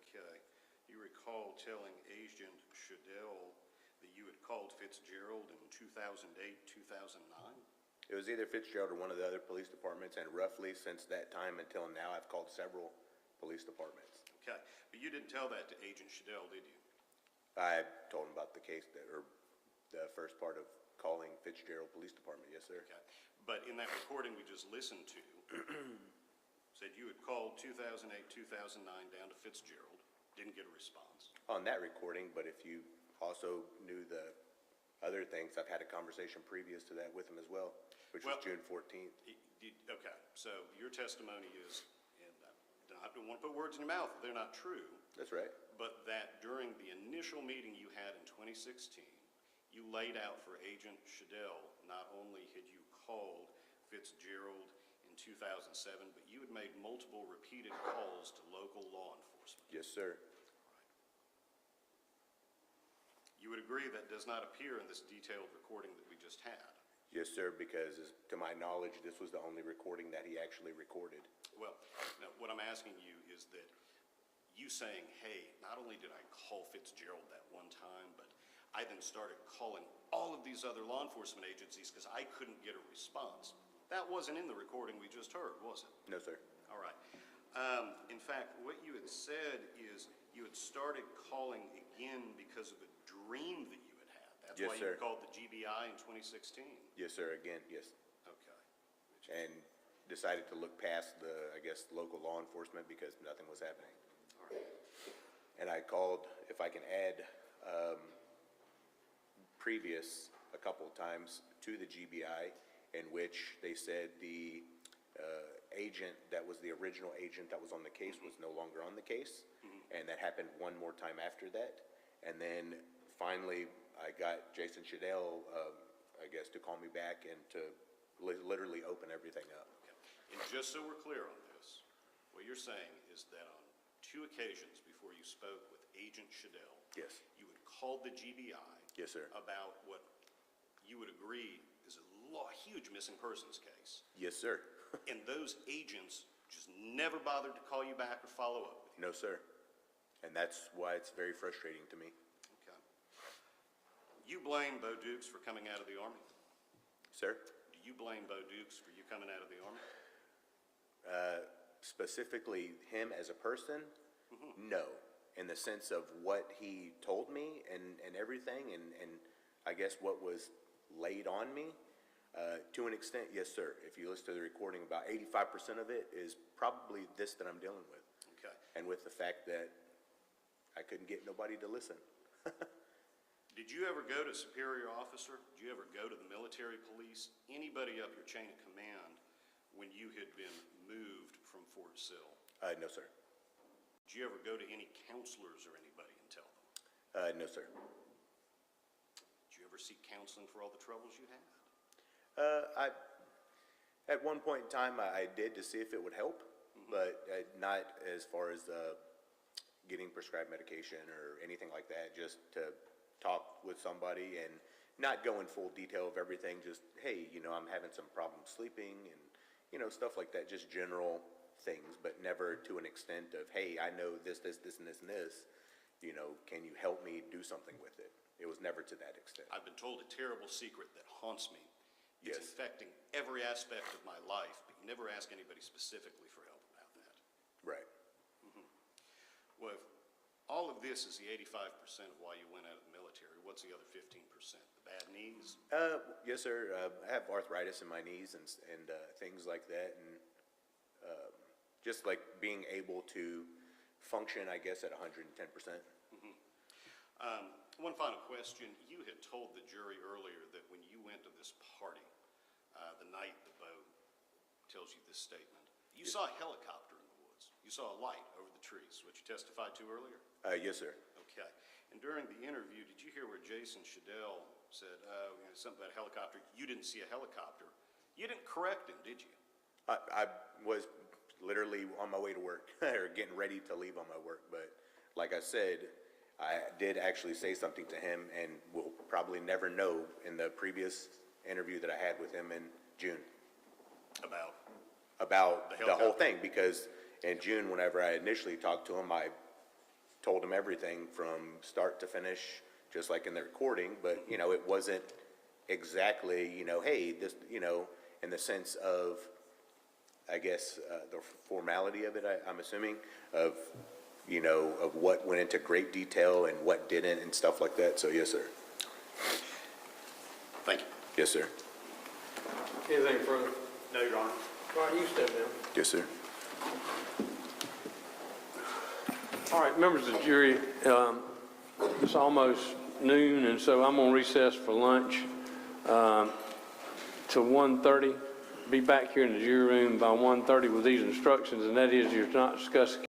Okay. recall telling Agent Shadell that you had called Fitzgerald in 2008, 2009? It was either Fitzgerald or one of the other police departments, and roughly since that time until now, I've called several police departments. Okay, but you didn't tell that to Agent Shadell, did you? I told him about the case or the first part of calling Fitzgerald Police Department, yes, sir. Okay, but in that recording we just listened to, said you had called 2008, 2009 down to Fitzgerald, didn't get a response. On that recording, but if you also knew the other things, I've had a conversation previous to that with him as well, which was Well, June 14th. Okay, so your testimony is, and I don't want to put words in your mouth if they're not true, That's right. but that during the initial meeting you had in 2016, you laid out for Agent Shadell, not only had you called Fitzgerald in 2007, but you had made multiple repeated calls to local law enforcement. Yes, sir. You would agree that does not appear in this detailed recording that we just had? Yes, sir, because to my knowledge, this was the only recording that he actually recorded. Well, now, what I'm asking you is that you saying, hey, not only did I call Fitzgerald that one time, but I then started calling all of these other law enforcement agencies because I couldn't get a response. That wasn't in the recording we just heard, was it? No, sir. All right. In fact, what you had said is you had started calling again because of a dream that you had had. That's Yes, why sir. you called the GBI in 2016. Yes, sir, again, yes. Okay. And decided to look past the, I guess, local law enforcement because nothing was happening. All right. And I called, if I can add, previous a couple of times to the GBI in which they said the agent that was the original agent that was on the case was no longer on the case. And that happened one more time after that. And then finally, I got Jason Shadell, I guess, to call me back and to literally open everything up. Okay. And just so we're clear on this, what you're saying is that on 2 occasions before you spoke with Agent Shadell, Yes. you had called the GBI Yes, sir. about what you would agree is a huge missing persons case. Yes, sir. And those agents just never bothered to call you back or follow up with you. No, sir. And that's why it's very frustrating to me. Okay. You blame Bo Dukes for coming out of the Army? Sir? Do you blame Bo Dukes for you coming out of the Army? Specifically him as a person? No. In the sense of what he told me and everything and I guess what was laid on me, to an extent, yes, sir. If you listen to the recording, about 85% of it is probably this that I'm dealing with. Okay. And with the fact that I couldn't get nobody to listen. Did you ever go to superior officer? Did you ever go to the military police? Anybody up your chain of command when you had been moved from Fort Sill? No, sir. Did you ever go to any counselors or anybody and tell them? No, sir. Did you ever seek counseling for all the troubles you had? At one point in time, I did to see if it would help, but not as far as getting prescribed medication or anything like that, just to talk with somebody and not go in full detail of everything, just, hey, I'm having some problems sleeping and, stuff like that, just general things, but never to an extent of, hey, I know this, and this, and this, and this, can you help me do something with it? It was never to that extent. I've been told a terrible secret that haunts me. It's Yes. affecting every aspect of my life, but you never ask anybody specifically for help about that. Right. Well, if all of this is the 85% of why you went out of the military, what's the other 15%? The bad knees? Yes, sir. I have arthritis in my knees and things like that, and just like being able to function, I guess, at 110%. One final question. You had told the jury earlier that when you went to this party, the night that Bo tells you this statement, you saw a helicopter in the woods. You saw a light over the trees, which you testified to earlier? Yes, sir. Okay. And during the interview, did you hear where Jason Shadell said, something about a helicopter? You didn't see a helicopter. You didn't correct him, did you? I was literally on my way to work, or getting ready to leave on my work, but like I said, I did actually say something to him, and we'll probably never know in the previous interview that I had with him in June. About The whole thing, because in June, whenever I initially talked to him, I told them everything from start to finish, just like in the recording, but, you know, it wasn't exactly, you know, hey, this, you know, in the sense of, I guess, the formality of it, I'm assuming, of, you know, of what went into great detail and what didn't and stuff like that. So, yes, sir. Thank you. Yes, sir. Anything further? No, Your Honor. All right, you step down. Yes, sir. All right, members of the jury, it's almost noon, and so I'm going to recess for lunch till 1:30. Be back here in the jury room by 1:30 with these instructions, and that is you're not discussing